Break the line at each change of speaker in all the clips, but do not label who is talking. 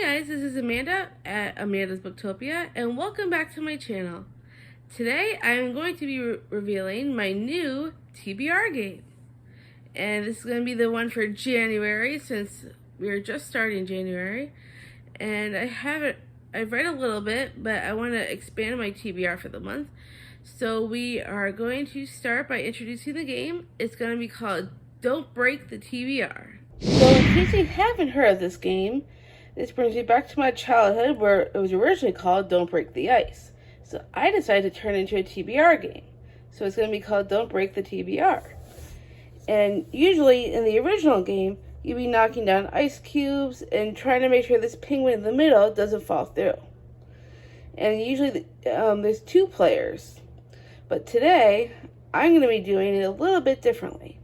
guys, this is Amanda at Amanda's Booktopia, and welcome back to my channel. Today I am going to be revealing my new TBR game. And this is going to be the one for January, since we are just starting January. And I've read a little bit, but I want to expand my TBR for the month. So we are going to start by introducing the game. It's going to be called Don't Break the TBR. So in case you haven't heard of this game, this brings me back to my childhood where it was originally called Don't Break the Ice. So I decided to turn it into a TBR game. So it's going to be called Don't Break the TBR. And usually in the original game, you'd be knocking down ice cubes and trying to make sure this penguin in the middle doesn't fall through. And usually there's 2 players. But today, I'm going to be doing it a little bit differently.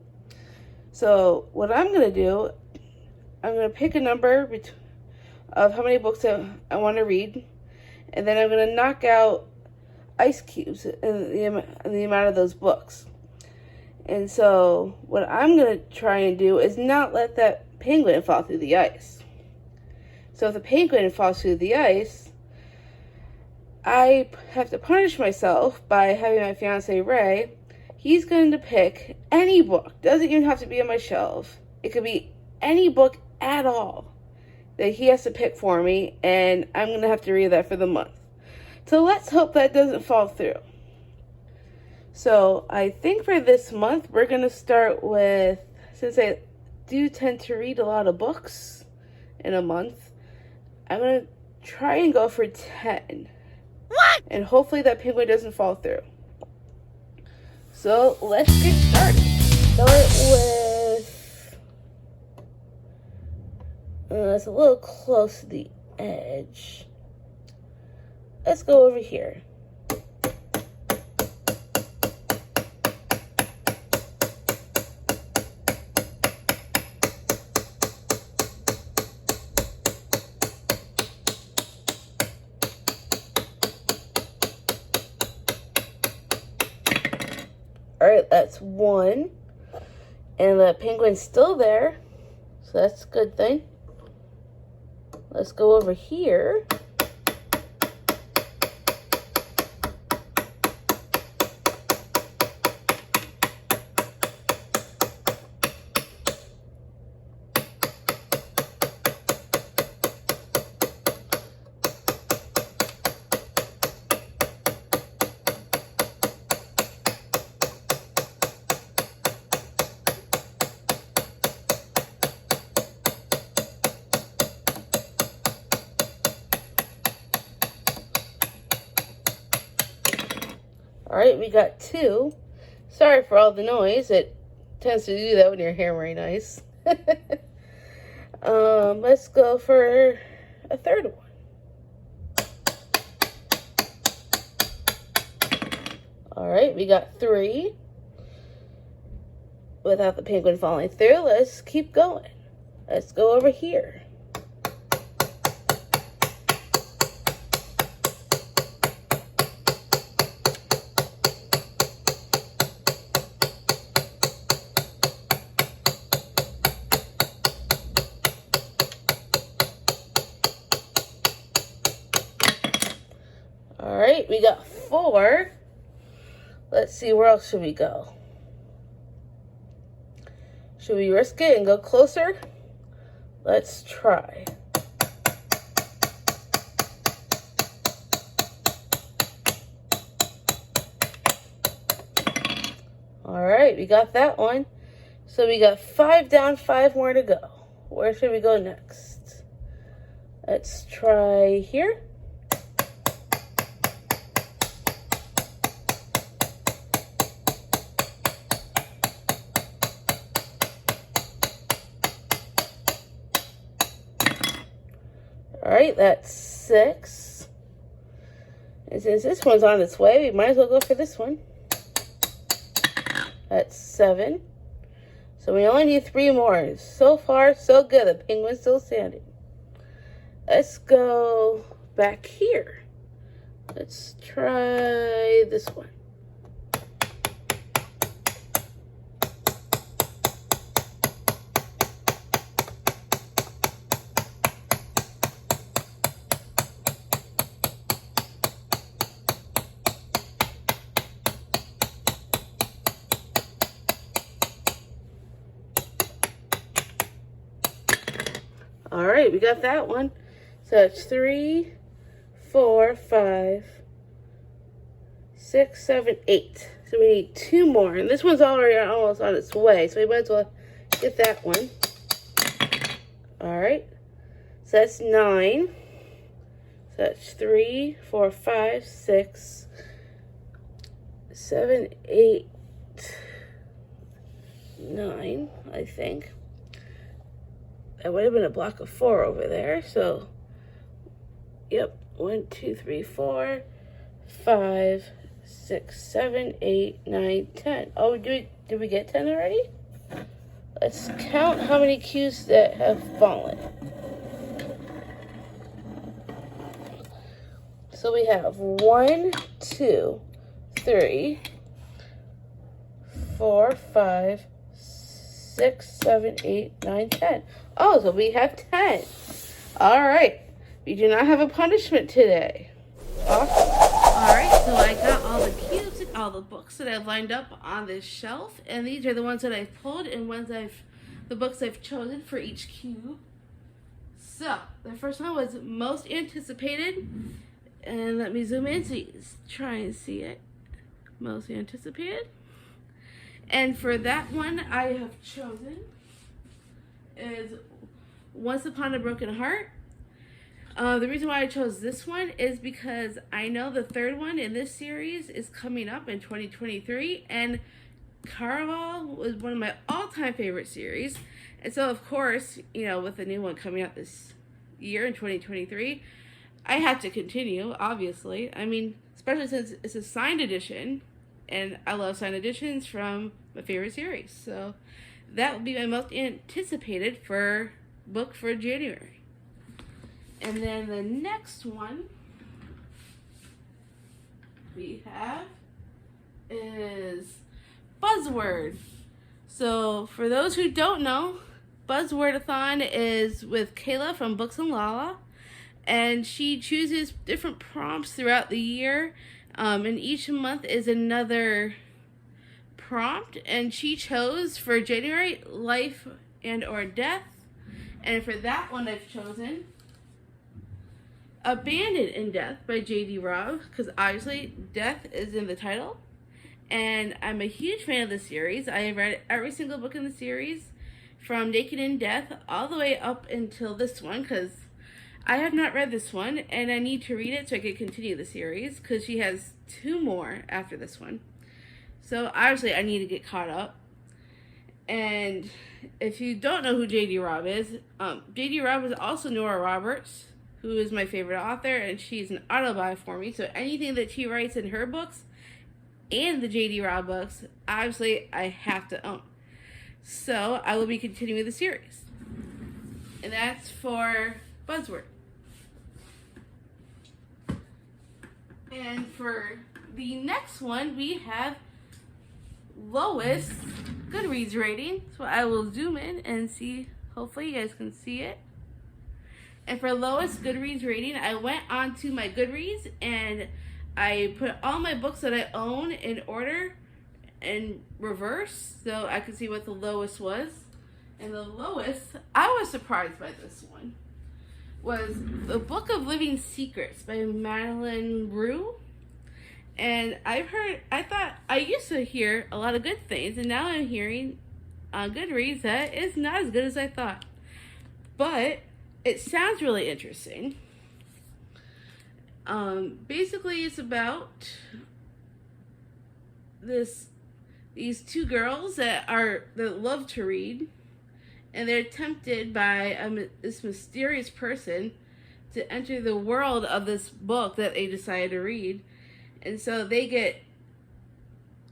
So what I'm going to do, I'm going to pick a number of how many books I want to read, and then I'm going to knock out ice cubes in the amount of those books. And so what I'm going to try and do is not let that penguin fall through the ice. So if the penguin falls through the ice, I have to punish myself by having my fiance Ray. He's going to pick any book. Doesn't even have to be on my shelf. It could be any book at all that he has to pick for me, and I'm going to have to read that for the month. So let's hope that doesn't fall through. So I think for this month, we're going to start with, since I do tend to read a lot of books in a month, I'm going to try and go for 10. What? And hopefully that penguin doesn't fall through. So let's get started. Start with, it's a little close to the edge. Let's go over here. Alright, that's 1. And the penguin's still there. So that's a good thing. Let's go over here. Alright, we got 2. Sorry for all the noise. It tends to do that when you're hammering ice. Let's go for a 3rd one. Alright, we got 3. Without the penguin falling through, let's keep going. Let's go over here. Alright, we got 4. Let's see, where else should we go? Should we risk it and go closer? Let's try. Alright, we got that one. So we got 5 down, 5 more to go. Where should we go next? Let's try here. Alright, that's 6. And since this one's on its way, we might as well go for this one. That's 7. So we only need 3 more. So far, so good. The penguin's still standing. Let's go back here. Let's try this one. right, we got that one. So it's 3, 4, 5, 6, 7, 8. So we need 2 more. And this one's already almost on its way. So we might as well get that one. All right. So that's 9. So that's 3, 4, 5, 6, 7, 8, 9, I think. That would have been a block of 4 over there. So, yep. 1, 2, 3, 4, 5, 6, 7, 8, 9, 10. Oh, did we get 10 already? Let's count how many cues that have fallen. So we have 1, 2, 3, 4, 5, 6, 7, 8, 9, 10. Oh, so we have 10. All right. We do not have a punishment today. Awesome. All right, so I got all the cubes and all the books that I've lined up on this shelf, and these are the ones that I've pulled and the books I've chosen for each cube. So the first one was most anticipated, and let me zoom in so you can try and see it. Most anticipated, and for that one I have chosen is Once Upon a Broken Heart. The reason why I chose this one is because I know the third one in this series is coming up in 2023, and Caraval was one of my all-time favorite series. And so, of course, you know, with the new one coming out this year in 2023, I have to continue, obviously. I mean, especially since it's a signed edition, and I love signed editions from my favorite series. So that would be my most anticipated book for January. And then the next one we have is Buzzword. So for those who don't know, Buzzwordathon is with Kayla from Books and Lala, and she chooses different prompts throughout the year, and each month is another prompt, and she chose for January Life and or Death, and for that one I've chosen Abandoned in Death by J.D. Robb, because obviously death is in the title, and I'm a huge fan of the series. I have read every single book in the series, from Naked in Death all the way up until this one, because I have not read this one, and I need to read it so I can continue the series, because she has 2 more after this one. So obviously I need to get caught up. And if you don't know who J.D. Robb is, J.D. Robb is also Nora Roberts, who is my favorite author, and she's an auto-buy for me. So anything that she writes in her books and the J.D. Robb books, obviously I have to own. So I will be continuing the series. And that's for Buzzword. And for the next one, we have lowest Goodreads rating. So I will zoom in and see. Hopefully you guys can see it. And for lowest Goodreads rating, I went onto my Goodreads and I put all my books that I own in order in reverse so I could see what the lowest was. And the lowest, I was surprised by this one, was The Book of Living Secrets by Madeline Rue. And I used to hear a lot of good things, and now I'm hearing on Goodreads that it's not as good as I thought. But it sounds really interesting. Basically, it's about these 2 girls that love to read, and they're tempted by this mysterious person to enter the world of this book that they decided to read, and so they get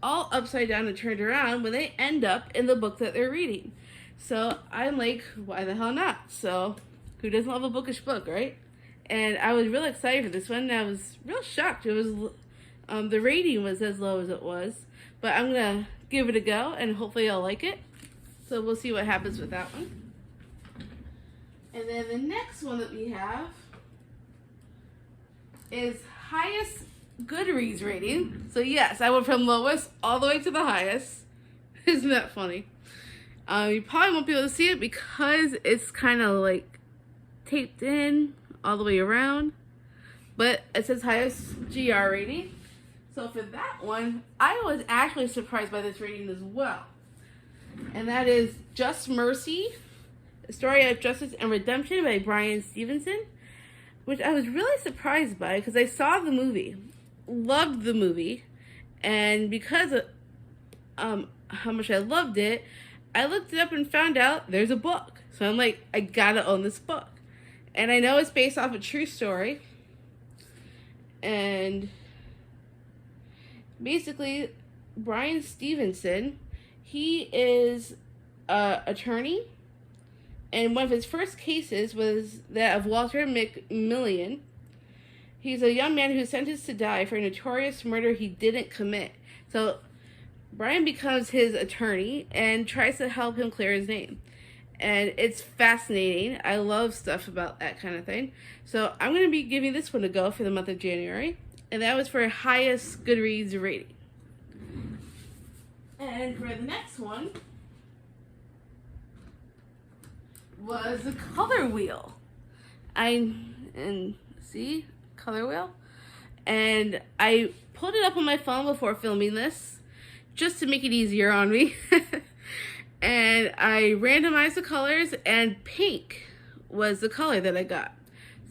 all upside down and turned around when they end up in the book that they're reading. So I'm like, why the hell not? So who doesn't love a bookish book, right? And I was really excited for this one, and I was real shocked. It was the rating was as low as it was, but I'm gonna give it a go, and hopefully I'll like it. So we'll see what happens with that one. And then the next one that we have is highest Goodreads rating. So yes, I went from lowest all the way to the highest. Isn't that funny? You probably won't be able to see it because it's kind of like taped in all the way around, but it says highest GR rating. So for that one, I was actually surprised by this rating as well. And that is Just Mercy, A Story of Justice and Redemption by Bryan Stevenson, which I was really surprised by because I saw the movie, loved the movie, and because of how much I loved it, I looked it up and found out there's a book. So I'm like, I gotta own this book. And I know it's based off a true story. And basically, Bryan Stevenson, he is an attorney. And one of his first cases was that of Walter McMillian. He's a young man who's sentenced to die for a notorious murder he didn't commit. So Bryan becomes his attorney and tries to help him clear his name. And it's fascinating. I love stuff about that kind of thing. So I'm going to be giving this one a go for the month of January. And that was for highest Goodreads rating. And for the next one was the Color Wheel. See? Color Wheel. And I pulled it up on my phone before filming this, just to make it easier on me. And I randomized the colors, and pink was the color that I got.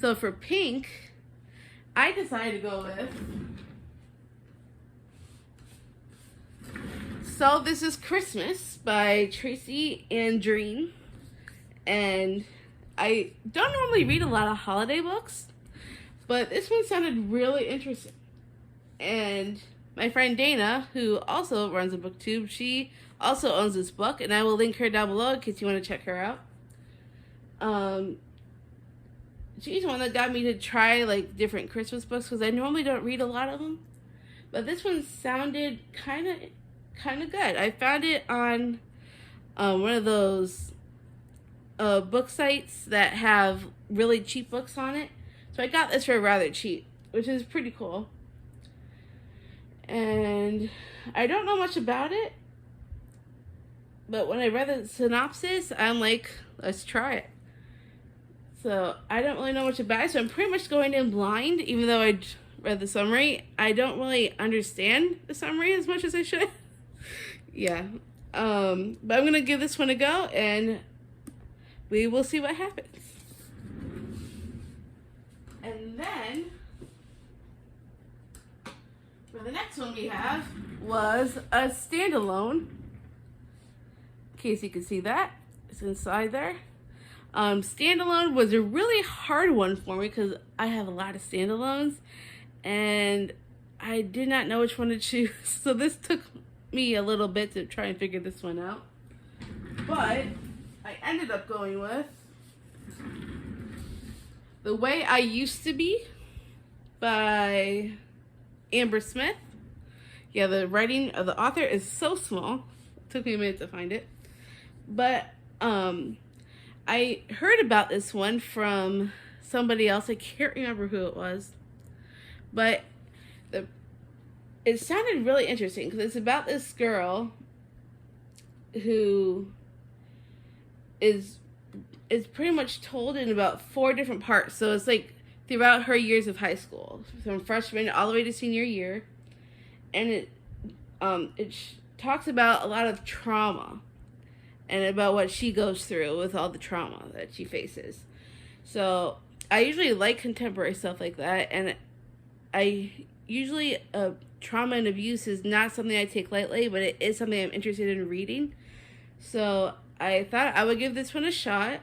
So for pink, I decided to go with So This Is Christmas by Tracy Andreen. And I don't normally read a lot of holiday books, but this one sounded really interesting. And my friend Dana, who also runs a booktube, she also owns this book, and I will link her down below in case you want to check her out. She's the one that got me to try like different Christmas books because I normally don't read a lot of them, but this one sounded kind of good. I found it on one of those book sites that have really cheap books on it, so I got this for rather cheap, which is pretty cool. And I don't know much about it, but when I read the synopsis, I'm like, let's try it. So I don't really know much about it, so I'm pretty much going in blind, even though I read the summary. I don't really understand the summary as much as I should. Yeah. But I'm going to give this one a go, and we will see what happens. And then for the next one we have was a standalone. In case you can see that, it's inside there. Standalone was a really hard one for me because I have a lot of standalones and I did not know which one to choose. So this took me a little bit to try and figure this one out. But I ended up going with The Way I Used to Be by Amber Smith. Yeah, the writing of the author is so small. It took me a minute to find it. But I heard about this one from somebody else. I can't remember who it was. But it sounded really interesting because it's about this girl who is pretty much told in about 4 different parts. So it's like throughout her years of high school, from freshman all the way to senior year. And it talks about a lot of trauma and about what she goes through with all the trauma that she faces. So I usually like contemporary stuff like that, and I usually trauma and abuse is not something I take lightly, but it is something I'm interested in reading. So I thought I would give this one a shot.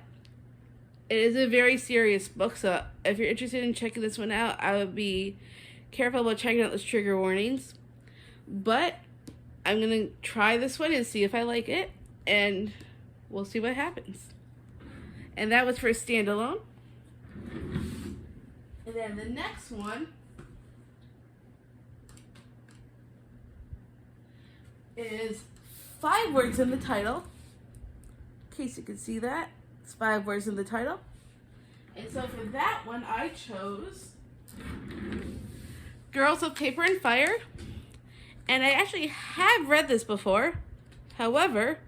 It is a very serious book, so if you're interested in checking this one out, I would be careful about checking out those trigger warnings. But I'm going to try this one and see if I like it, and we'll see what happens. And that was for standalone. And then the next one is 5 words in the title. In case you can see that, it's 5 words in the title. And so for that one, I chose Girls of Paper and Fire. And I actually have read this before. However,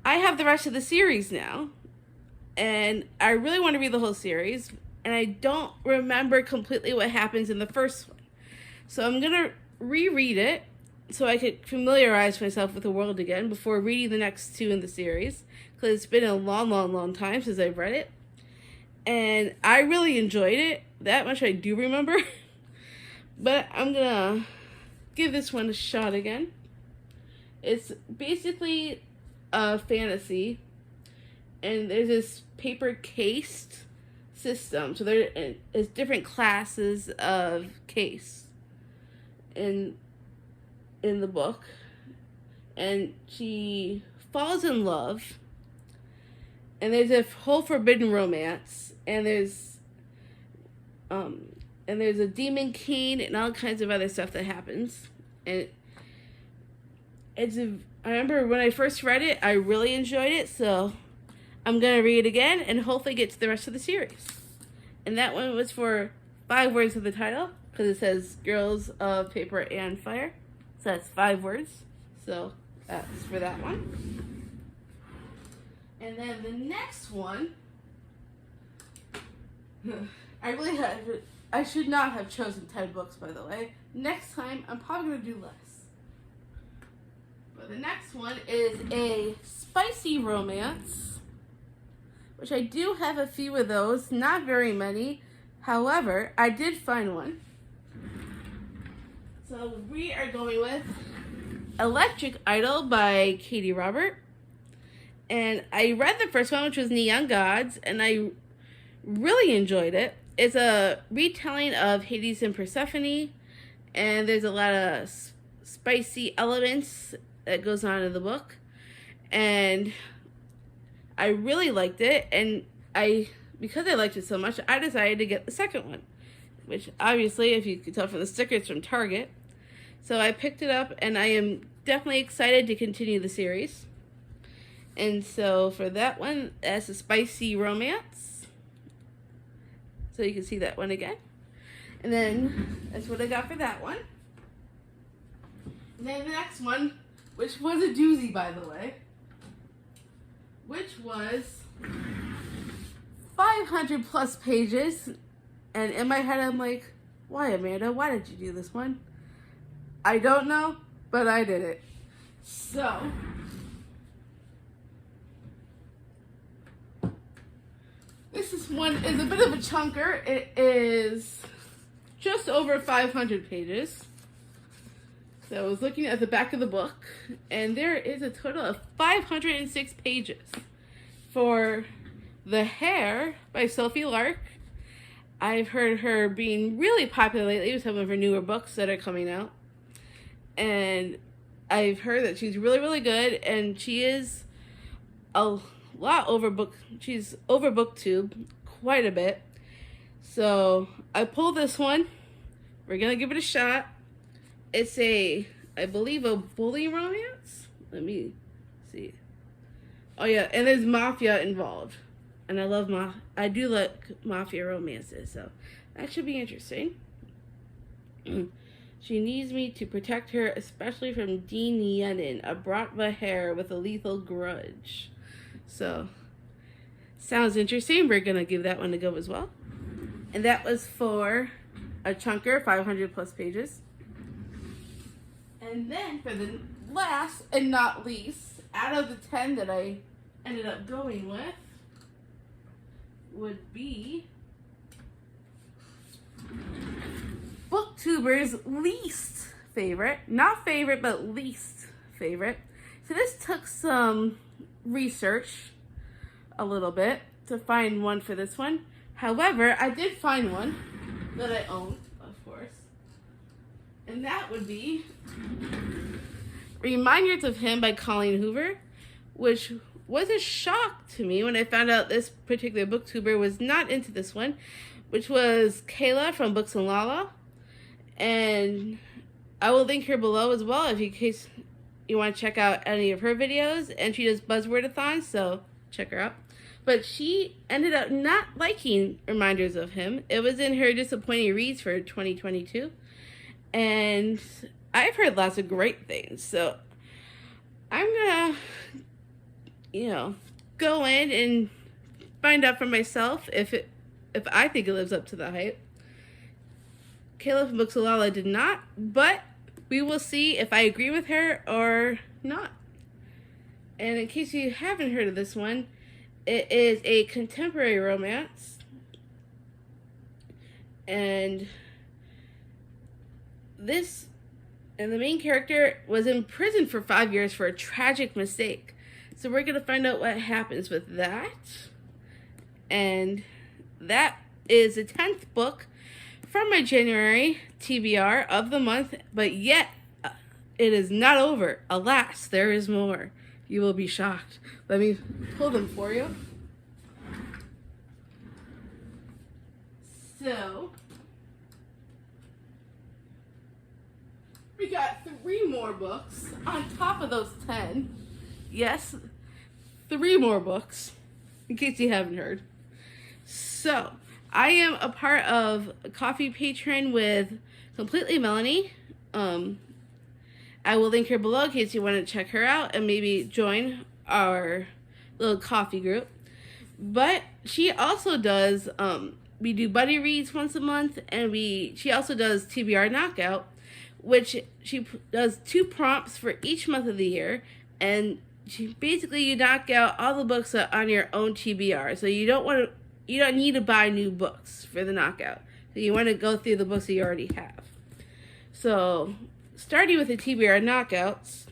I have the rest of the series now. and I really want to read the whole series, and I don't remember completely what happens in the first one. So I'm going to reread it so I could familiarize myself with the world again before reading the next two in the series, because it's been a long time since I've read it. And I really enjoyed it. That much I do remember. But I'm going to give this one a shot again. It's basically a fantasy, and there's this paper cased system. So there's different classes of case in the book, and she falls in love, and there's a whole forbidden romance, and there's a demon king and all kinds of other stuff that happens. And I remember when I first read it, I really enjoyed it, so I'm gonna read it again and hopefully get to the rest of the series. And that one was for 5 words of the title, because it says Girls of Paper and Fire. So that's 5 words. So that's for that one. And then the next one, I should not have chosen 10 books, by the way. Next time, I'm probably going to do less. But the next one is a spicy romance, which I do have a few of those, not very many. However, I did find one. So we are going with Electric Idol by Katie Robert. And I read the first one, which was Neon Gods, and I really enjoyed it. It's a retelling of Hades and Persephone, and there's a lot of spicy elements that goes on in the book. And I really liked it, and because I liked it so much, I decided to get the second one, which obviously, if you can tell from the sticker, it's from Target. So I picked it up, and I am definitely excited to continue the series. And so for that one, that's a spicy romance. So you can see that one again. And then that's what I got for that one. And then the next one, which was a doozy, by the way, which was 500 plus pages. And in my head, I'm like, why, Amanda? Why did you do this one? I don't know, but I did it. So this one is a bit of a chunker. It is just over 500 pages. So I was looking at the back of the book, and there is a total of 506 pages for The Hair by Sophie Lark. I've heard her being really popular lately with some of her newer books that are coming out. And I've heard that she's really good, and she is a lot overbooked. She's over booktube quite a bit. So I pulled this one. We're gonna give it a shot. It's I believe a bully romance. Let me see. Oh yeah, and there's mafia involved. And I do like mafia romances, so that should be interesting. She needs me to protect her, especially from Dean Yennin, a Bratva hair with a lethal grudge. So, sounds interesting. We're going to give that one a go as well. And that was for a chunker, 500 plus pages. And then for the last and not least, out of the 10 that I ended up going with, would be Booktuber's least favorite. Not favorite, but least favorite. So this took some research a little bit to find one for this one. However, I did find one that I own, of course. And that would be Reminders of Him by Colleen Hoover, which was a shock to me when I found out this particular booktuber was not into this one, which was Kayla from Books and Lala. And I will link her below as well in case you want to check out any of her videos. And she does buzzword-a-thons, so check her out. But she ended up not liking Reminders of Him. It was in her disappointing reads for 2022. And I've heard lots of great things. So I'm going to, go in and find out for myself if I think it lives up to the hype. Kayla from Booksalala did not, but we will see if I agree with her or not. And in case you haven't heard of this one, it is a contemporary romance. And the main character was in prison for 5 years for a tragic mistake. So we're going to find out what happens with that. And that is the 10th book from my January TBR of the month. But yet, it is not over. Alas, there is more. You will be shocked. Let me pull them for you. So, we got 3 more books on top of those 10. Yes, 3 more books, in case you haven't heard. So, I am a part of a coffee patron with Completely Melanie. I will link her below in case you want to check her out and maybe join our little coffee group. But she also does, we do buddy reads once a month, and she also does TBR Knockout, which she does 2 prompts for each month of the year, and basically you knock out all the books on your own TBR. So you don't need to buy new books for the knockout. So you want to go through the books that you already have. So starting with the TBR knockouts,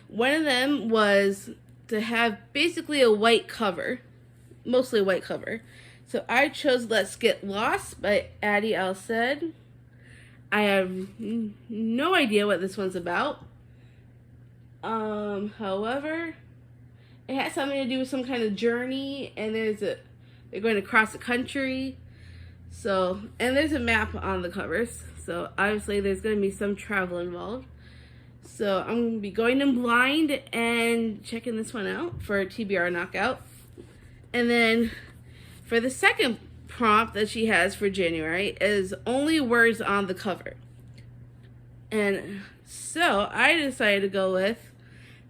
one of them was to have basically a white cover, mostly a white cover. So I chose Let's Get Lost by Addie Alced. I have no idea what this one's about. However, it has something to do with some kind of journey, and they're going across the country. So, and there's a map on the covers. So obviously there's going to be some travel involved. So I'm going to be going in blind and checking this one out for TBR Knockout. And then for the second prompt that she has for January is only words on the cover. And so I decided to go with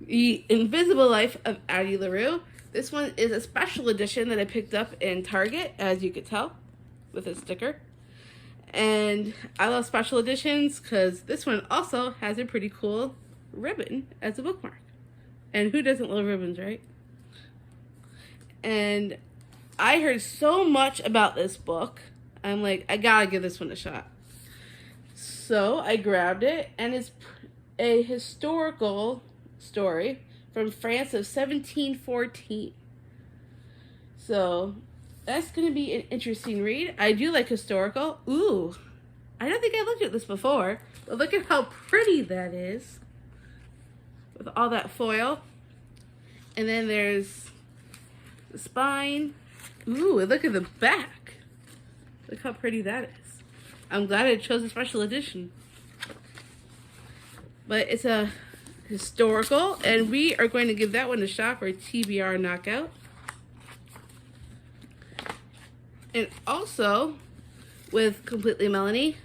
The Invisible Life of Addie LaRue. This one is a special edition that I picked up in Target, as you could tell, with a sticker. And I love special editions because this one also has a pretty cool ribbon as a bookmark. And who doesn't love ribbons, right? And I heard so much about this book. I'm like, I gotta give this one a shot. So I grabbed it, and it's a historical story from France of 1714. So that's going to be an interesting read. I do like historical. Ooh, I don't think I looked at this before, but look at how pretty that is with all that foil. And then there's the spine. Ooh, and look at the back. Look how pretty that is. I'm glad I chose a special edition. But it's a historical, and we are going to give that one a shot for TBR Knockout. And also, with Completely Melanie,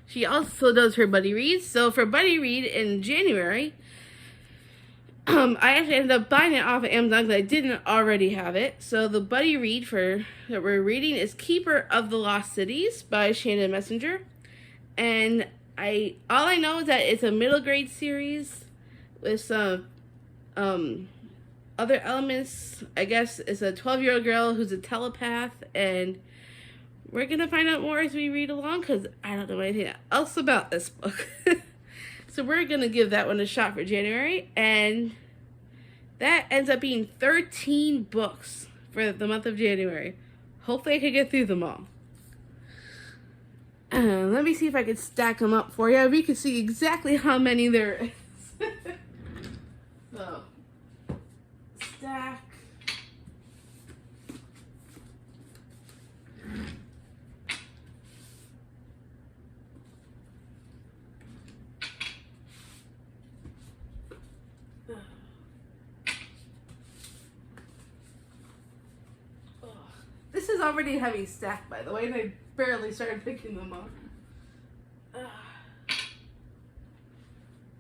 she also does her buddy reads. So for buddy read in January, I actually ended up buying it off of Amazon because I didn't already have it. So the buddy read that we're reading is Keeper of the Lost Cities by Shannon Messenger. And all I know is that it's a middle grade series with some other elements. I guess it's a 12-year-old girl who's a telepath, and we're gonna find out more as we read along because I don't know anything else about this book. So we're gonna give that one a shot for January, and that ends up being 13 books for the month of January. Hopefully I can get through them all. Let me see if I can stack them up for you. We can see exactly how many there is. So, stack. This is already a heavy stack, by the way, and I barely started picking them up.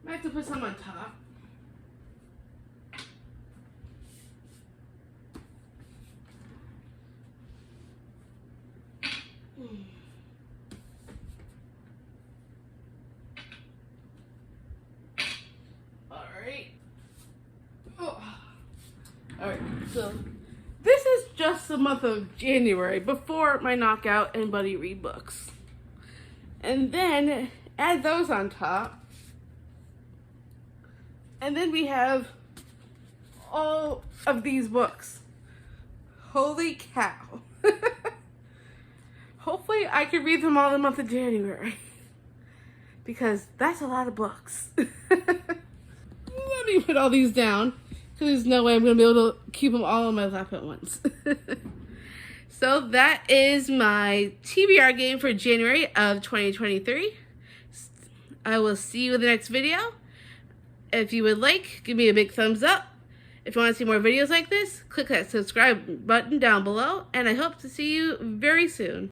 I have to put some on top. So this is just the month of January before my Knockout and Buddy Read books. And then add those on top. And then we have all of these books. Holy cow. Hopefully I can read them all in the month of January. Because that's a lot of books. Let me put all these down. Because there's no way I'm going to be able to keep them all on my lap at once. So that is my TBR game for January of 2023. I will see you in the next video. If you would like, give me a big thumbs up. If you want to see more videos like this, click that subscribe button down below. And I hope to see you very soon.